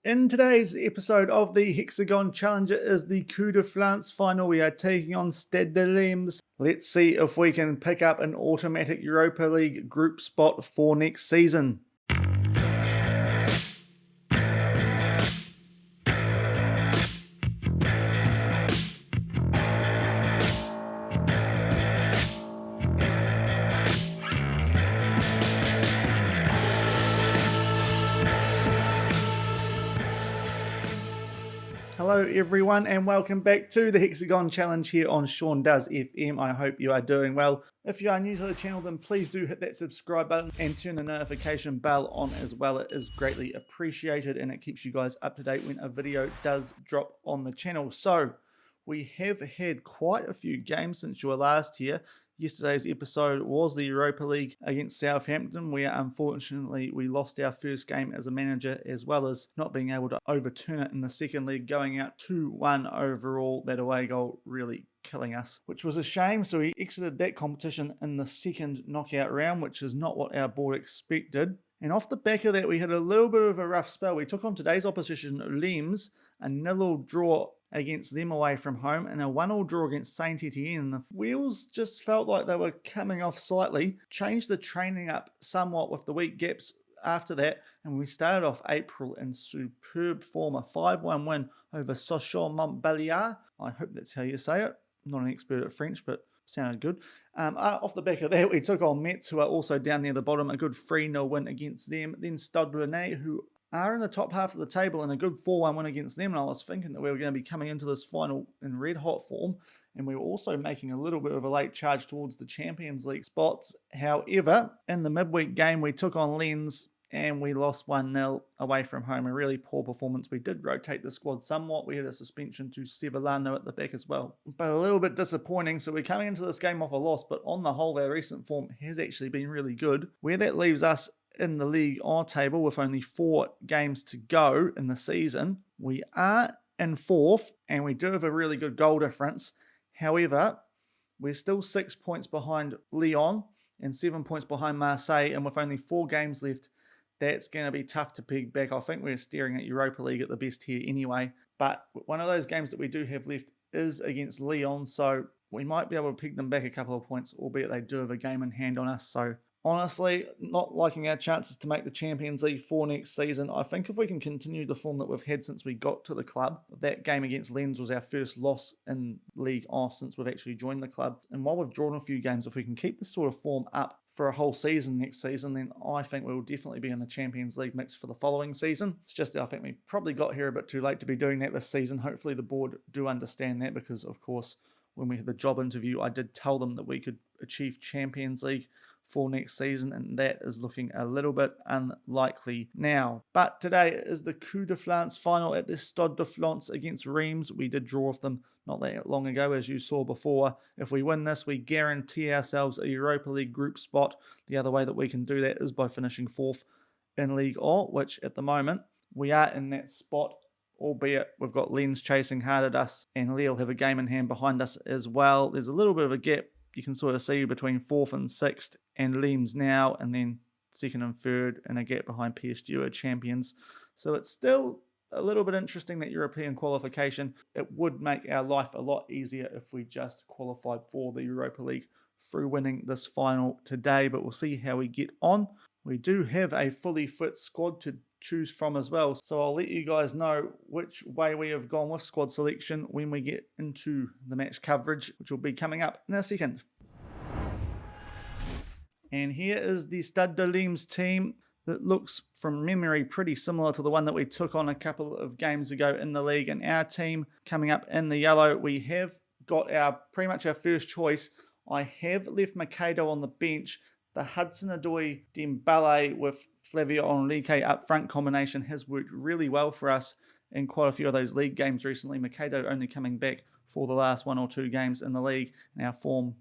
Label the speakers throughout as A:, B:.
A: In today's episode of the Hexagon Challenge, it is the Coupe de France Final. We are taking on Stade de Reims. Let's see if we can pick up an automatic Europa League group spot for next season. Hello everyone and welcome back to the Hexagon Challenge here on Shaun Does FM. I hope you are doing well. If you are new to the channel, then please do hit that subscribe button and turn the notification bell on as well. It is greatly appreciated and it keeps you guys up to date when a video does drop on the channel. So we have had quite a few games since you were last here. Yesterday's episode was the Europa League against Southampton, where unfortunately we lost our first game as a manager, as well as not being able to overturn it in the second leg, going out 2-1 overall. That away goal really killing us, which was a shame. So we exited that competition in the second knockout round, which is not what our board expected. And off the back of that, we had a little bit of a rough spell. We took on today's opposition, Reims, a 0-0 draw against them away from home, and a 1-1 draw against Saint Etienne. The wheels just felt like they were coming off slightly. Changed the training up somewhat with the week gaps after that, and we started off April in superb form. A 5-1 win over Sochaux Montbéliard. I hope that's how you say it. I'm not an expert at French, but sounded good. Off the back of that, we took on Metz, who are also down near the bottom. A good 3-0 win against them. Then Stade de Reims, who are in the top half of the table, and a good 4-1 win against them. And I was thinking that we were going to be coming into this final in red hot form, and we were also making a little bit of a late charge towards the Champions League spots. However, in the midweek game, we took on Lens and we lost 1-0 away from home. A really poor performance. We did rotate the squad somewhat. We had a suspension to Sevillano at the back as well, but a little bit disappointing. So we're coming into this game off a loss, but on the whole, our recent form has actually been really good. Where that leaves us in the Ligue 1 table with only 4 games to go in the season, we are in 4th and we do have a really good goal difference. However, we're still 6 points behind Lyon and 7 points behind Marseille, and with only 4 games left, that's going to be tough to peg back. I think we're staring at Europa League at the best here anyway, but one of those games that we do have left is against Lyon, so we might be able to peg them back a couple of points, albeit they do have a game in hand on us. So honestly, not liking our chances to make the Champions League for next season. I think if we can continue the form that we've had since we got to the club, that game against Lens was our first loss in Ligue 1 since we've actually joined the club. And while we've drawn a few games, if we can keep this sort of form up for a whole season next season, then I think we will definitely be in the Champions League mix for the following season. It's just that I think we probably got here a bit too late to be doing that this season. Hopefully the board do understand that, because of course when we had the job interview, I did tell them that we could achieve Champions League for next season, and that is looking a little bit unlikely now. But today is the Coupe de France final at the Stade de France against Reims. We did draw with them not that long ago, as you saw before. If we win this, we guarantee ourselves a Europa League group spot. The other way that we can do that is by finishing 4th in Ligue 1, which at the moment we are in that spot, albeit we've got Lens chasing hard at us, and Lille have a game in hand behind us as well. There's a little bit of a gap you can sort of see between 4th and 6th and Reims now, and then 2nd and 3rd, and a gap behind PSG, who are champions. So it's still a little bit interesting, that European qualification. It would make our life a lot easier if we just qualified for the Europa League through winning this final today, but we'll see how we get on. We do have a fully fit squad to choose from as well, so I'll let you guys know which way we have gone with squad selection when we get into the match coverage, which will be coming up in a second. And here is the Stade de Reims team that looks from memory pretty similar to the one that we took on a couple of games ago in the league. And our team coming up in the yellow, we have got pretty much our first choice. I have left Mikado on the bench. The Hudson-Odoi Dembele with Flavio Henrique up front combination has worked really well for us in quite a few of those league games recently. Mikado only coming back for the last 1 or 2 games in the league, and our form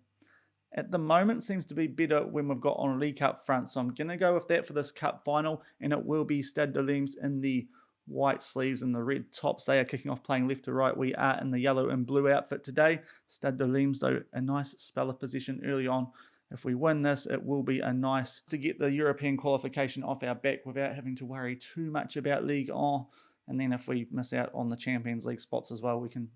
A: at the moment seems to be better when we've got Henrique up front. So I'm going to go with that for this cup final, and it will be Stade de Reims in the white sleeves and the red tops. They are kicking off playing left to right. We are in the yellow and blue outfit today. Stade de Reims, though, a nice spell of possession early on. If we win this, it will be a nice to get the European qualification off our back without having to worry too much about Ligue 1 And then if we miss out on the Champions League spots as well, we can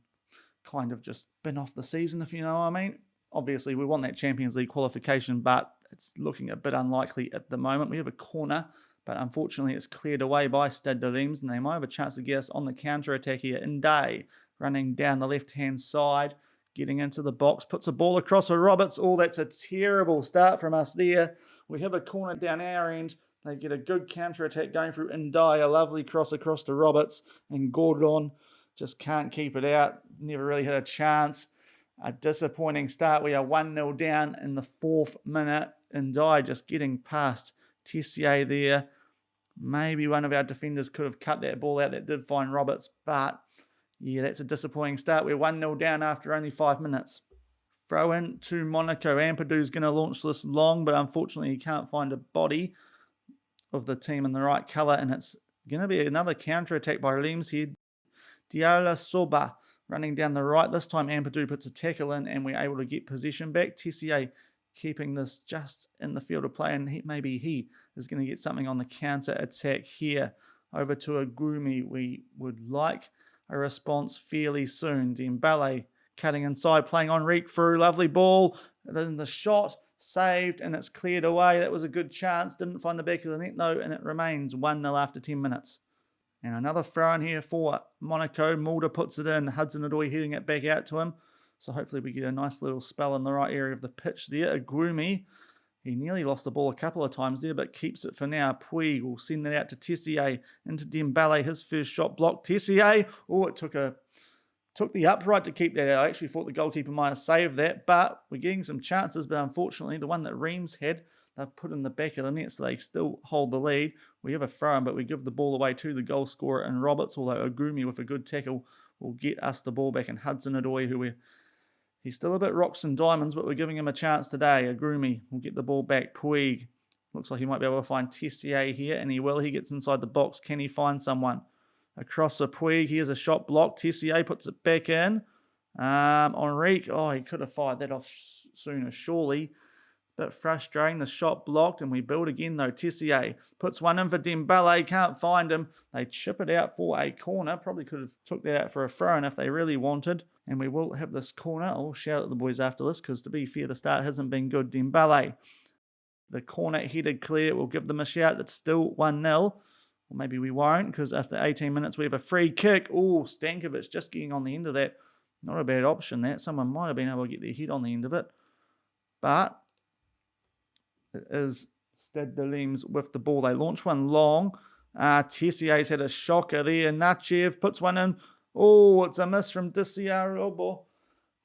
A: kind of just bin off the season, if you know what I mean. Obviously, we want that Champions League qualification, but it's looking a bit unlikely at the moment. We have a corner, but unfortunately it's cleared away by Stade de Reims, and they might have a chance to get us on the counter-attack here. Ndai running down the left-hand side, getting into the box, puts a ball across for Roberts. Oh, that's a terrible start from us there. We have a corner down our end. They get a good counter-attack going through Ndai, a lovely cross across to Roberts, and Gordon just can't keep it out. Never really had a chance. A disappointing start. We are 1-0 down in the 4th minute. Ndai just getting past Tessier there. Maybe one of our defenders could have cut that ball out. That did find Roberts, but yeah, that's a disappointing start. We're 1-0 down after only 5 minutes. Throw in to Monaco. Ampadu's going to launch this long, but unfortunately he can't find a body of the team in the right colour, and it's going to be another counter-attack by Reims here. Diala Soba running down the right. This time Ampadu puts a tackle in and we're able to get possession back. Tessier keeping this just in the field of play, and maybe he is going to get something on the counter-attack here. Over to Agumi. We would like a response fairly soon. Dembele cutting inside, playing Enrique through. Lovely ball. Then the shot saved and it's cleared away. That was a good chance. Didn't find the back of the net though, and it remains 1-0 after 10 minutes. And another throw in here for Monaco. Mulder puts it in. Hudson-Odoi heading it back out to him. So hopefully we get a nice little spell in the right area of the pitch there. Agumi, he nearly lost the ball a couple of times there, but keeps it for now. Puig will send that out to Tessier. Into Dembele. His first shot blocked. Tessier. Oh, it took the upright to keep that out. I actually thought the goalkeeper might have saved that, but we're getting some chances. But unfortunately, the one that Reims had, they've put in the back of the net, so they still hold the lead. We have a throw in, but we give the ball away to the goal scorer in Roberts, although Agumi with a good tackle will get us the ball back. And Hudson-Odoi, he's still a bit rocks and diamonds, but we're giving him a chance today. Agumi will get the ball back. Puig looks like he might be able to find Tessier here, and he will. He gets inside the box. Can he find someone? Across the Puig, here's a shot blocked. Tessier puts it back in. Enrique, he could have fired that off sooner, surely. Bit frustrating, the shot blocked, and we build again though. Tessier puts one in for Dembele, can't find him. They chip it out for a corner. Probably could have took that out for a throw-in if they really wanted. And we will have this corner. I'll shout at the boys after this, because to be fair, the start hasn't been good. Dembele, the corner headed clear. We'll give them a shout. It's still 1-0. Or maybe we won't, because after 18 minutes we have a free kick. Oh, Stankovic just getting on the end of that. Not a bad option that. Someone might have been able to get their head on the end of it. But it is Stade de Reims with the ball. They launch one long. Tessier's had a shocker there. Nachev puts one in. Oh, it's a miss from Dissiarobo.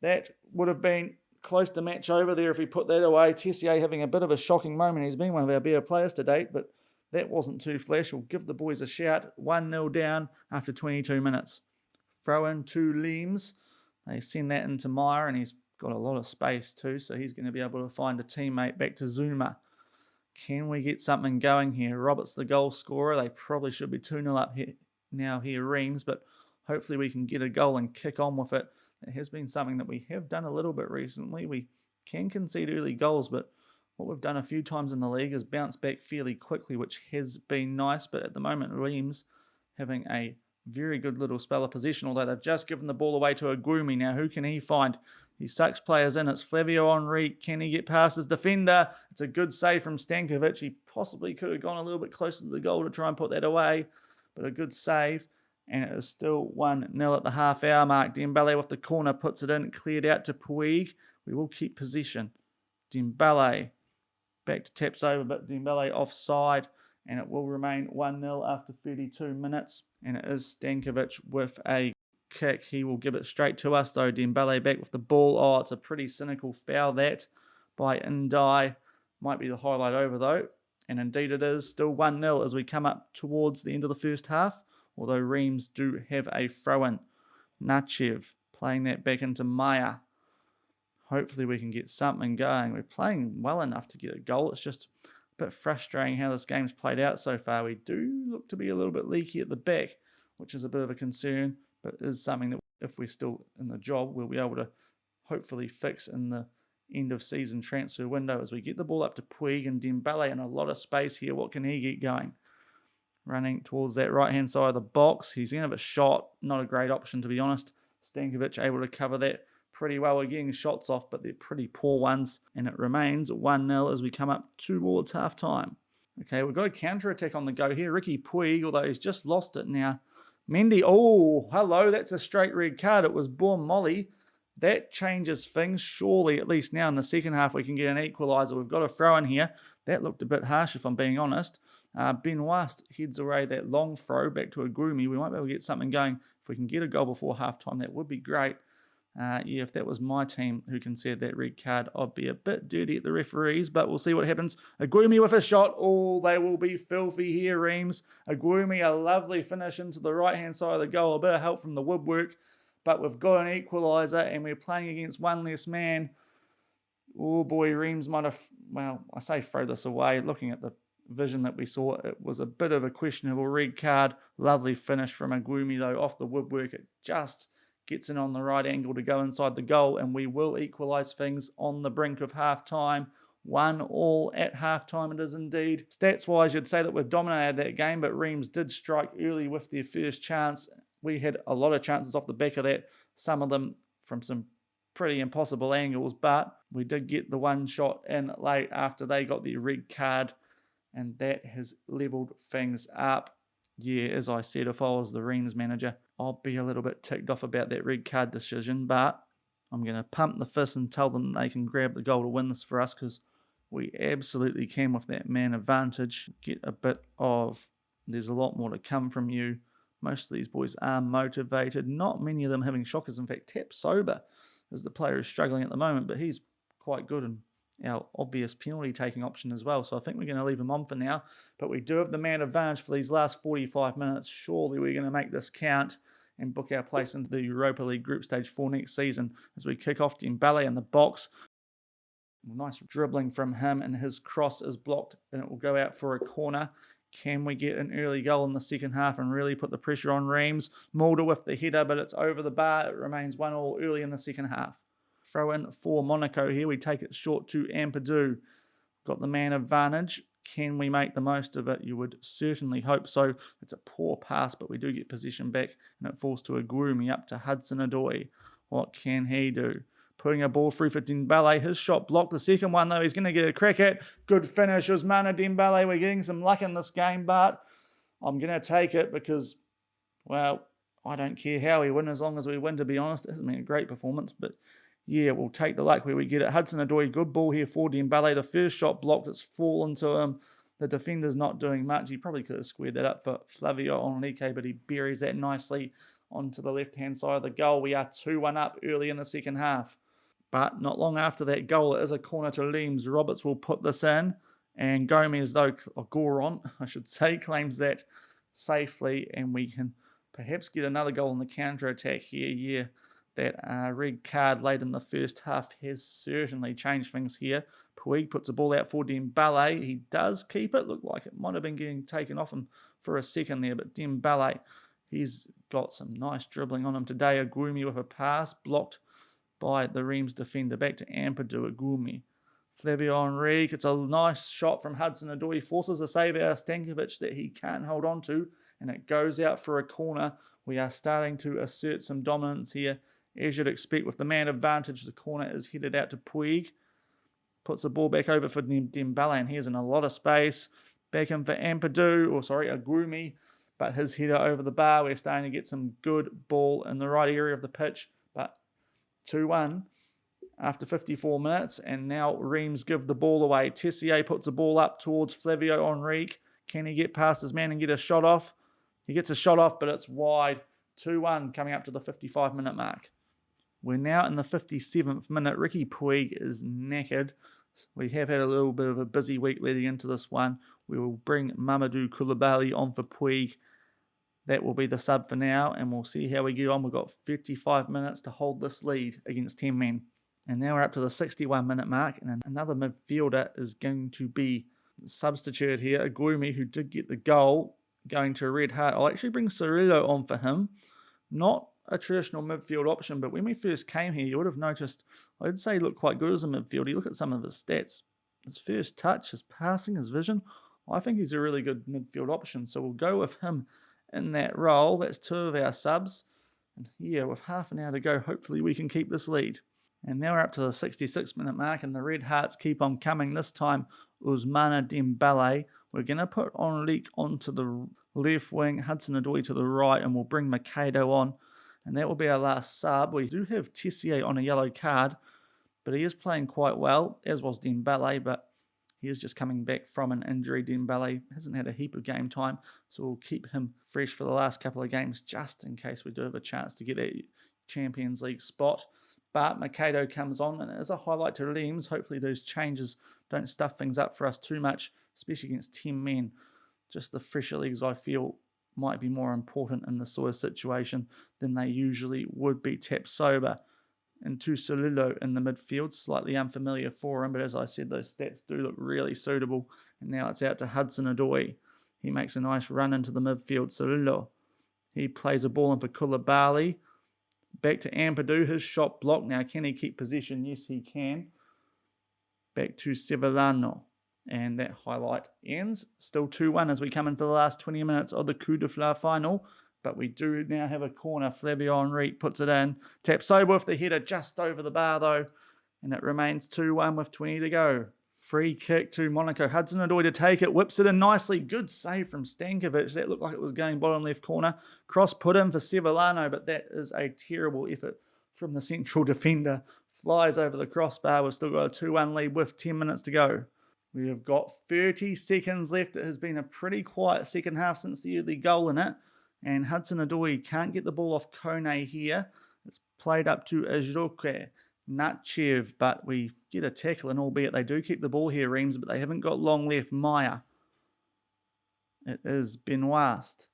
A: That would have been close to match over there if he put that away. Tessier having a bit of a shocking moment. He's been one of our better players to date, but that wasn't too flash. We'll give the boys a shout. 1-0 down after 22 minutes. Throw in to Reims. They send that into Meyer, and he's got a lot of space too, so he's going to be able to find a teammate. Back to Zuma. Can we get something going here? Roberts the goal scorer. They probably should be 2-0 up here, Reims, but hopefully we can get a goal and kick on with it. It has been something that we have done a little bit recently. We can concede early goals, but what we've done a few times in the league is bounce back fairly quickly, which has been nice. But at the moment, Reims having a very good little spell of possession, although they've just given the ball away to Agumi. Now, who can he find? He sucks players in. It's Flavio Enrique. Can he get past his defender? It's a good save from Stankovic. He possibly could have gone a little bit closer to the goal to try and put that away, but a good save. And it is still 1-0 at the half-hour mark. Dembele with the corner puts it in, cleared out to Puig. We will keep possession. Dembele back to taps over, but Dembele offside, and it will remain 1-0 after 32 minutes. And it is Stankovic with a kick. He will give it straight to us, though. Dembele back with the ball. Oh, it's a pretty cynical foul, that, by Ndai. Might be the highlight over, though. And indeed it is. Still 1-0 as we come up towards the end of the first half, although Reims do have a throw-in. Nachev playing that back into Maya. Hopefully we can get something going. We're playing well enough to get a goal. It's just a bit frustrating how this game's played out so far. We do look to be a little bit leaky at the back, which is a bit of a concern, but is something that if we're still in the job, we'll be able to hopefully fix in the end of season transfer window as we get the ball up to Puig and Dembele in a lot of space here. What can he get going? running towards that right-hand side of the box. He's going to have a shot. Not a great option, to be honest. Stankovic able to cover that pretty well. We're getting shots off, but they're pretty poor ones. And it remains 1-0 as we come up towards half-time. Okay, we've got a counter-attack on the go here. Ricky Puig, although he's just lost it now. Mendy, oh, hello, that's a straight red card. It was Born Molly. That changes things. Surely, at least now in the second half, we can get an equaliser. We've got a throw in here. That looked a bit harsh, if I'm being honest. Ben Wast heads away that long throw back to Agumi. We might be able to get something going. If we can get a goal before halftime, that would be great. Yeah, if that was my team who conceded that red card, I'd be a bit dirty at the referees, but we'll see what happens. Agumi with a shot. Oh, they will be filthy here, Reims. Agumi, a lovely finish into the right-hand side of the goal. A bit of help from the woodwork, but we've got an equaliser and we're playing against one less man. Oh boy, Reims might have, well, I say throw this away. Looking at the vision that we saw, it was a bit of a questionable red card. Lovely finish from Agumi though, off the woodwork. It just gets in on the right angle to go inside the goal, and we will equalise things on the brink of half-time. 1-1 at half-time it is indeed. Stats-wise, you'd say that we've dominated that game, but Reims did strike early with their first chance. We had a lot of chances off the back of that, some of them from some pretty impossible angles, but we did get the one shot in late after they got the red card, and that has levelled things up. Yeah, as I said, if I was the Reims manager, I'll be a little bit ticked off about that red card decision, but I'm going to pump the fist and tell them they can grab the goal to win this for us, because we absolutely can with that man advantage. Get a bit of, there's a lot more to come from you. Most of these boys are motivated. Not many of them having shockers. In fact, Tap Sober is the player who's struggling at the moment, but he's quite good and our obvious penalty taking option as well. So I think we're going to leave him on for now. But we do have the man advantage for these last 45 minutes. Surely we're going to make this count and book our place into the Europa League Group Stage for next season as we kick off Dembele in the box. Nice dribbling from him, and his cross is blocked and it will go out for a corner. Can we get an early goal in the second half and really put the pressure on Reims? Mulder with the header, but it's over the bar. It remains 1-1 early in the second half. Throw in for Monaco here. We take it short to Ampadu. Got the man advantage. Can we make the most of it? You would certainly hope so. It's a poor pass, but we do get possession back, and it falls to Agumi up to Hudson-Odoi. What can he do? Putting a ball through for Dembele. His shot blocked. The second one, though, he's going to get a crack at. Good finish. Ousmane Dembele. We're getting some luck in this game, but I'm going to take it because, well, I don't care how we win as long as we win, to be honest. It hasn't been a great performance, but yeah, we'll take the luck where we get it. Hudson-Odoi, good ball here for Dembele. The first shot blocked. It's fallen to him. The defender's not doing much. He probably could have squared that up for Flavio Onlike, but he buries that nicely onto the left-hand side of the goal. We are 2-1 up early in the second half. But not long after that goal, it is a corner to Reims. Roberts will put this in, and Gomez, though, or Goron, I should say, claims that safely, and we can perhaps get another goal in the counter-attack here. Yeah, that red card late in the first half has certainly changed things here. Puig puts the ball out for Dembele. He does keep it. Looked like it might have been getting taken off him for a second there, but Dembele, he's got some nice dribbling on him today. Agumi with a pass, blocked by the Reims defender. Back to Ampadu. Agumi. Flavio Henrique. It's a nice shot from Hudson-Odoi. Forces a save out of Stankovic that he can't hold on to, and it goes out for a corner. We are starting to assert some dominance here. As you'd expect, with the man advantage, the corner is headed out to Puig. Puts the ball back over for Dembele, and he's in a lot of space. Back in for Agumi, but his header over the bar. We're starting to get some good ball in the right area of the pitch, but 2-1 after 54 minutes, and now Reims give the ball away. Tessier puts the ball up towards Flavio Henrique. Can he get past his man and get a shot off? He gets a shot off, but it's wide. 2-1 coming up to the 55-minute mark. We're now in the 57th minute. Ricky Puig is knackered. We have had a little bit of a busy week leading into this one. We will bring Mamadou Koulibaly on for Puig. That will be the sub for now, and we'll see how we get on. We've got 55 minutes to hold this lead against 10 men. And now we're up to the 61-minute mark, and another midfielder is going to be substituted here. Agumi, who did get the goal, going to Red Hart. I'll actually bring Cirillo on for him. Not a traditional midfield option, but when we first came here, you would have noticed, I'd say he looked quite good as a midfielder. You look at some of his stats. His first touch, his passing, his vision, I think he's a really good midfield option, so we'll go with him in that role. That's 2 of our subs. And yeah, with half an hour to go, hopefully we can keep this lead. And now we're up to the 66-minute mark, and the Red Hearts keep on coming. This time, Ousmane Dembele. We're going to put Enrique onto the left wing, Hudson-Odoi to the right, and we'll bring Mikado on. And that will be our last sub. We do have Tessier on a yellow card, but he is playing quite well, as was Dembele, but he is just coming back from an injury. Dembele hasn't had a heap of game time, so we'll keep him fresh for the last couple of games, just in case we do have a chance to get that Champions League spot. But Mikado comes on, and as a highlight to Reims, hopefully those changes don't stuff things up for us too much, especially against 10 men. Just the fresher legs, I feel, might be more important in this sort of situation than they usually would be. Tap sober into Solillo in the midfield, slightly unfamiliar for him, but as I said, those stats do look really suitable. And now it's out to Hudson-Odoi. He makes a nice run into the midfield. Solillo, he plays a ball in for Koulibaly. Back to Ampadu, his shot blocked. Now, can he keep possession? Yes, he can. Back to Sevillano. And that highlight ends. Still 2-1 as we come into the last 20 minutes of the Coupe de France Final. But we do now have a corner. Flavio Enrique puts it in. Taps over with the header just over the bar, though. And it remains 2-1 with 20 to go. Free kick to Monaco. Hudson-Odoi to take it. Whips it in nicely. Good save from Stankovic. That looked like it was going bottom left corner. Cross put in for Sevillano, but that is a terrible effort from the central defender. Flies over the crossbar. We've still got a 2-1 lead with 10 minutes to go. We have got 30 seconds left. It has been a pretty quiet second half since the early goal in it. And Hudson-Odoi can't get the ball off Kone here. It's played up to Ajroke. Natchev, but we get a tackle, and albeit they do keep the ball here, Reims, but they haven't got long left. Maya. It is Benoist.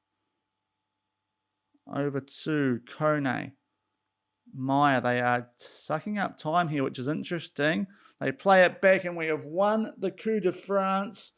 A: Over to Kone. Maya, they are sucking up time here, which is interesting. They play it back, and we have won the Coupe de France.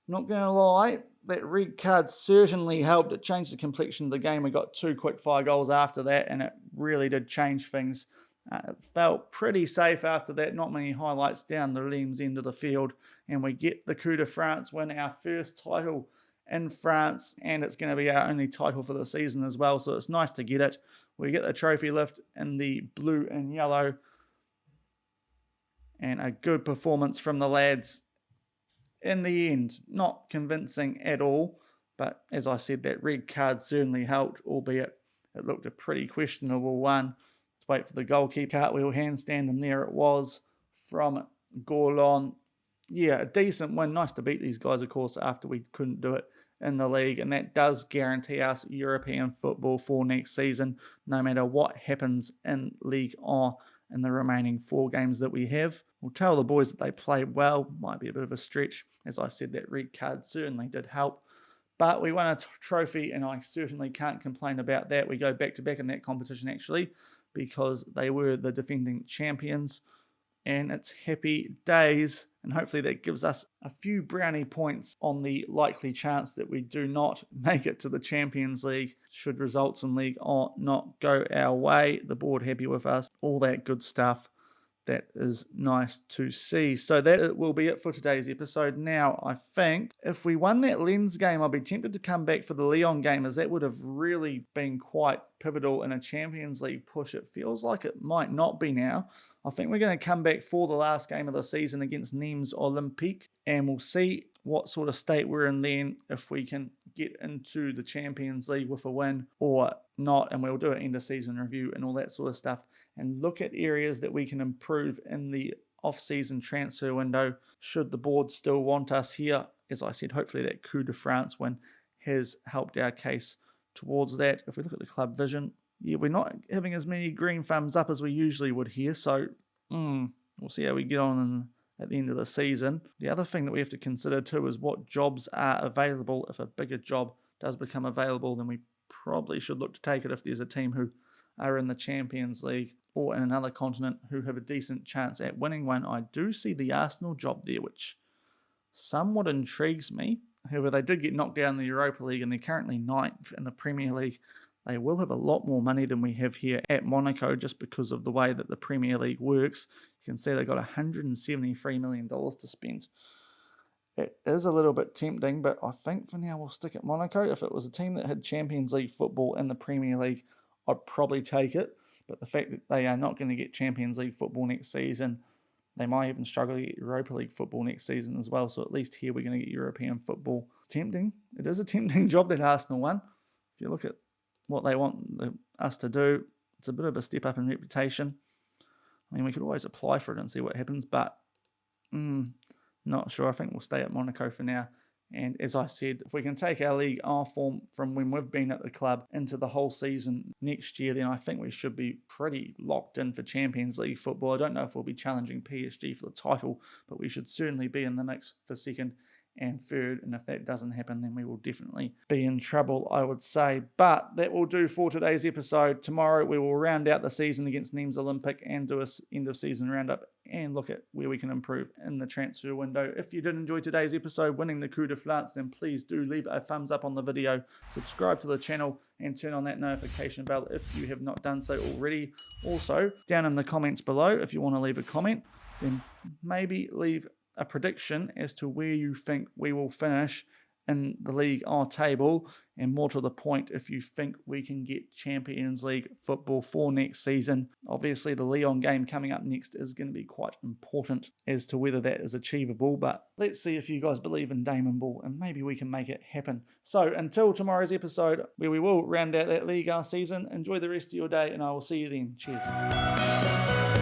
A: Not going to lie, that red card certainly helped. It changed the complexion of the game. We got 2 quick-fire goals after that, and it really did change things. It felt pretty safe after that. Not many highlights down the Reims end of the field. And we get the Coupe de France win, our first title in France. And it's going to be our only title for the season as well. So it's nice to get it. We get the trophy lift in the blue and yellow. And a good performance from the lads. In the end, not convincing at all. But as I said, that red card certainly helped, albeit it looked a pretty questionable one. Wait for the goalkeeper cartwheel handstand, and there it was from Gorlon. Yeah, a decent win. Nice to beat these guys, of course, after we couldn't do it in the league, and that does guarantee us European football for next season, no matter what happens in Ligue 1 in the remaining 4 games that we have. We'll tell the boys that they played well. Might be a bit of a stretch. As I said, that red card certainly did help. But we won a trophy, and I certainly can't complain about that. We go back-to-back in that competition, actually, because they were the defending champions, and it's happy days, and hopefully that gives us a few brownie points on the likely chance that we do not make it to the Champions League should results in League not go our way. The board happy with us, all that good stuff. That is nice to see. So that will be it for today's episode. Now, I think if we won that Lens game, I'll be tempted to come back for the Lyon game, as that would have really been quite pivotal in a Champions League push. It feels like it might not be now. I think we're going to come back for the last game of the season against Nîmes Olympique, and we'll see what sort of state we're in then, if we can get into the Champions League with a win or not, and we'll do an end of season review and all that sort of stuff, and look at areas that we can improve in the off-season transfer window should the board still want us here. As I said, hopefully that Coupe de France win has helped our case towards that. If we look at the club vision, yeah, we're not having as many green thumbs up as we usually would here, so we'll see how we get on at the end of the season. The other thing that we have to consider too is what jobs are available. If a bigger job does become available, then we probably should look to take it if there's a team who are in the Champions League or in another continent who have a decent chance at winning one. I do see the Arsenal job there, which somewhat intrigues me. However, they did get knocked down in the Europa League, and they're currently 9th in the Premier League. They will have a lot more money than we have here at Monaco, just because of the way that the Premier League works. You can see they've got $173 million to spend. It is a little bit tempting, but I think for now we'll stick at Monaco. If it was a team that had Champions League football in the Premier League, I'd probably take it. But the fact that they are not going to get Champions League football next season, they might even struggle to get Europa League football next season as well. So at least here we're going to get European football. It's tempting. It is a tempting job that Arsenal won. If you look at what they want us to do, it's a bit of a step up in reputation. I mean, we could always apply for it and see what happens, but not sure. I think we'll stay at Monaco for now. And as I said, if we can take our league R form from when we've been at the club into the whole season next year, then I think we should be pretty locked in for Champions League football. I don't know if we'll be challenging PSG for the title, but we should certainly be in the mix for second and third. And if that doesn't happen, then we will definitely be in trouble, I would say. But that will do for today's episode. Tomorrow we will round out the season against Nîmes Olympic and do a end of season roundup and look at where we can improve in the transfer window. If you did enjoy today's episode, winning the Coupe de France, then please do leave a thumbs up on the video, subscribe to the channel, and turn on that notification bell if you have not done so already. Also, down in the comments below, if you want to leave a comment, then maybe leave a prediction as to where you think we will finish in the League R table, and more to the point, if you think we can get Champions League football for next season. Obviously, the Lyon game coming up next is going to be quite important as to whether that is achievable, but let's see if you guys believe in Damon Ball, and maybe we can make it happen. So until tomorrow's episode, where we will round out that League R season, enjoy the rest of your day, and I will see you then. Cheers.